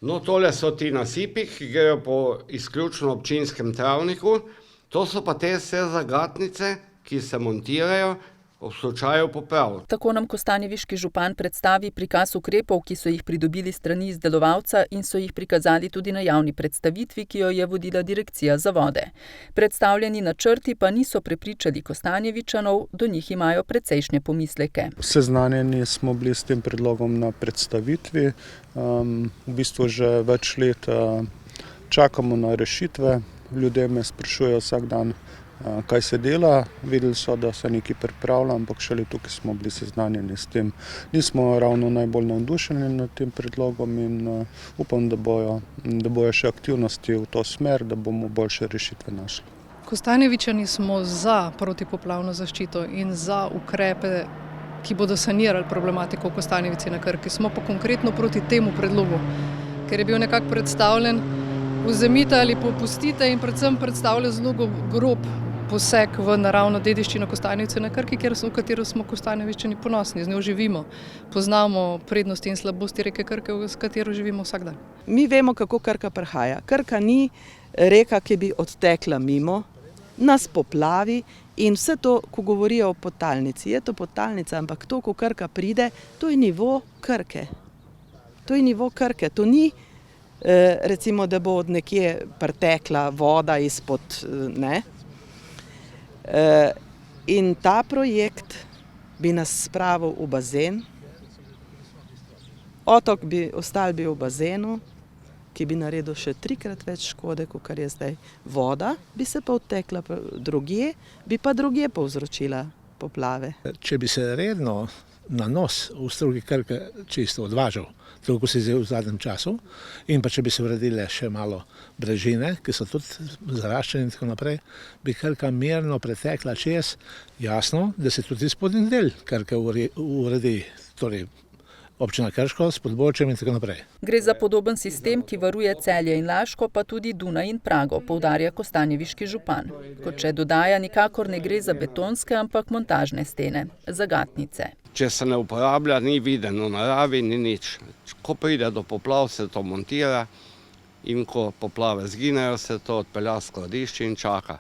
No, tole so ti nasipi, ki grejo po izključno občinskem travniku. To so pa te vse zagatnice, ki se montirajo v slučaju poplav. Tako nam kostanjeviški župan predstavi prikaz ukrepov, ki so jih pridobili strani izdelovalca in so jih prikazali tudi na javni predstavitvi, ki jo je vodila Direkcija za vode. Predstavljeni načrti pa niso prepričali Kostanjevičanov, do njih imajo precejšnje pomisleke. Seznanjeni smo bili s tem predlogom na predstavitvi. V bistvu že več let čakamo na rešitve. Ljudje me sprašujejo vsak dan, kaj se dela. Videli so, da se nekaj pripravlja, ampak šele tukaj smo bili seznanjeni s tem. Nismo ravno najbolj navdušeni nad tem predlogom in upam, da bojo še aktivnosti v to smer, da bomo boljše rešitve našli. Kostanjevičani smo za protipoplavno zaščito in za ukrepe, ki bodo sanirali problematiko v Kostanjevici na Krki. Smo pa konkretno proti temu predlogu, ker je bil nekako predstavljen vzemite ali popustite in predvsem predstavlja zelo grob poseg v naravno dediščino Kostanjevice na Krki, v katero smo Kostanjevičani ponosni, z njo živimo. Poznamo prednosti in slabosti reke Krke, s katero živimo vsak dan. Mi vemo, kako Krka prihaja. Krka ni reka, ki bi odtekla mimo, nas poplavi in vse to, ko govorijo o podtalnici, je to podtalnica, ampak to, ko Krka pride, to je nivo Krke. To je nivo Krke, to ni recimo, da bo od nekje pritekla voda izpod, ne. In ta projekt bi nas spravil v bazen, otok bi ostal v bazenu, ki bi naredil še 3-krat več škode, kot je zdaj. Voda bi se pa odtekla drugje, bi pa drugje povzročila poplave. Če bi se redno nanos v strugi Krke čisto odvažal, tako kot se je v zadnjem času, in pa če bi se uredile še malo brežine, ki so tudi zaraščene in tako naprej, bi Krka mirno pretekla čez. Jasno, da se tudi spodnji del Krke uredi, torej občina Krško s Podbolčjem in tako naprej. Gre za podoben sistem, ki varuje Celje in Laško, pa tudi Dunaj in Prago, poudarja kostanjeviški župan. Kot še dodaja, nikakor ne gre za betonske, ampak montažne stene, zagatnice. Če se ne uporablja, ni videno v naravi, ni nič. Ko pride do poplav, se to montira in ko poplave zginejo, se to odpelja v skladišče in čaka,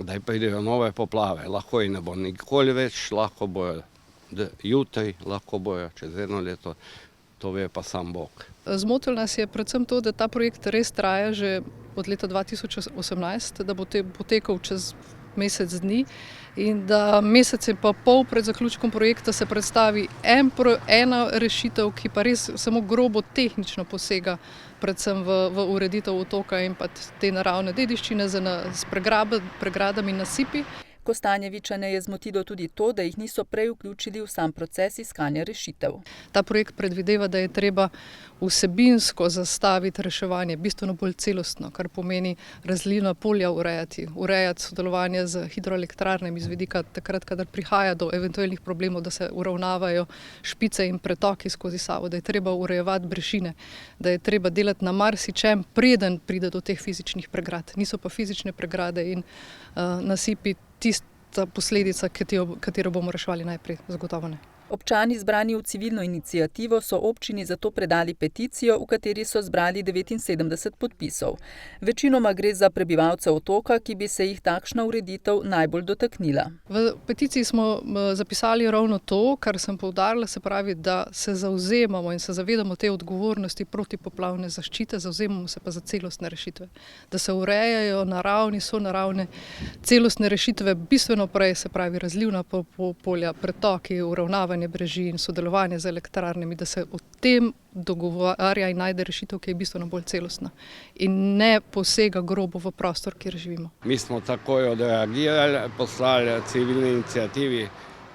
kdaj pridejo nove poplave. Lahko jih ne bo nikoli več, lahko bojo jutri, lahko bojo čez 1 leto, to ve pa sam Bog. Zmotil nas je predvsem to, da ta projekt res traja že od leta 2018, da bo potekal čez mesec dni in da mesec in pa pol pred zaključkom projekta se predstavi ena rešitev, ki pa res samo grobo tehnično posega predvsem v ureditev otoka in pa te naravne dediščine s pregradami, nasipi. Kostanjevičane je zmotilo tudi to, da jih niso prej vključili v sam proces iskanja rešitev. Ta projekt predvideva, da je treba vsebinsko zastaviti reševanje bistveno bolj celostno, kar pomeni različna polja urejati sodelovanje z hidroelektrarnami z vidika takrat, kadar prihaja do eventualnih problemov, da se uravnavajo špice in pretoki skozi Savo, da je treba urejevati brežine, da je treba delati na marsičem, preden pride do teh fizičnih pregrad. Niso pa fizične pregrade in nasipi tista posledica, katero bomo reševali najprej, zagotovo ne. Občani zbrani v civilno iniciativo so občini zato predali peticijo, v kateri so zbrali 79 podpisov. Večinoma gre za prebivalce otoka, ki bi se jih takšna ureditev najbolj dotaknila. V peticiji smo zapisali ravno to, kar sem poudarila, se pravi, da se zavzemamo in se zavedamo te odgovornosti protipoplavne zaščite, zavzemamo se pa za celostne rešitve. Da se urejajo sonaravne celostne rešitve bistveno prej, se pravi razlivna polja, pretoki, uravnavanje brežin, sodelovanje z elektrarnami, da se o tem dogovarja in najde rešitev, ki je bistveno bolj celostna in ne posega grobo v prostor, kjer živimo. Mi smo takoj odreagirali, poslali civilni iniciativi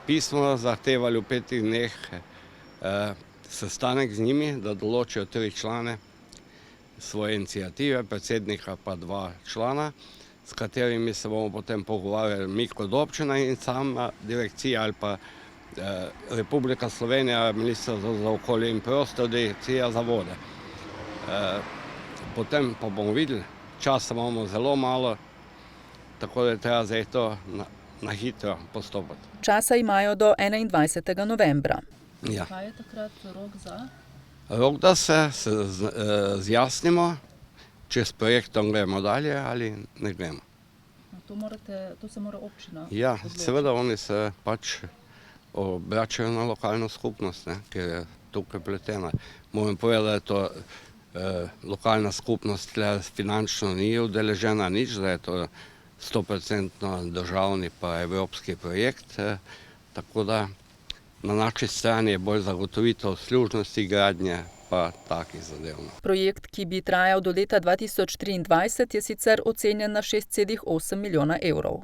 pismo, zahtevali v 5 dneh sestanek z njimi, da določijo 3 člane svoje iniciative, predsednika pa 2 člana, s katerimi se bomo potem pogovarjali mi kot občina in sama direkcija ali pa Republika Slovenija, Ministrstvo za okolje in prostor, Direkcija za vode. Potem pa bomo videli, časa imamo zelo malo, tako da je treba zdaj to na hitro postopati. Časa imajo do 21. novembra. Ja. Kaj je takrat rok za? Rok, da se zjasnimo, če s projektom gremo dalje ali ne gremo. To se mora občina. Ja, seveda oni se pač obračajo na lokalno skupnost, ne, ker je tukaj pletena. Moram povedati, da je to lokalna skupnost tle finančno ni udeležena nič, da je to 100% državni pa evropski projekt, tako da na naši strani je bolj zagotovitev služnosti gradnje pa takih zadev. Projekt, ki bi trajal do leta 2023, je sicer ocenjen na 6,8 milijona evrov.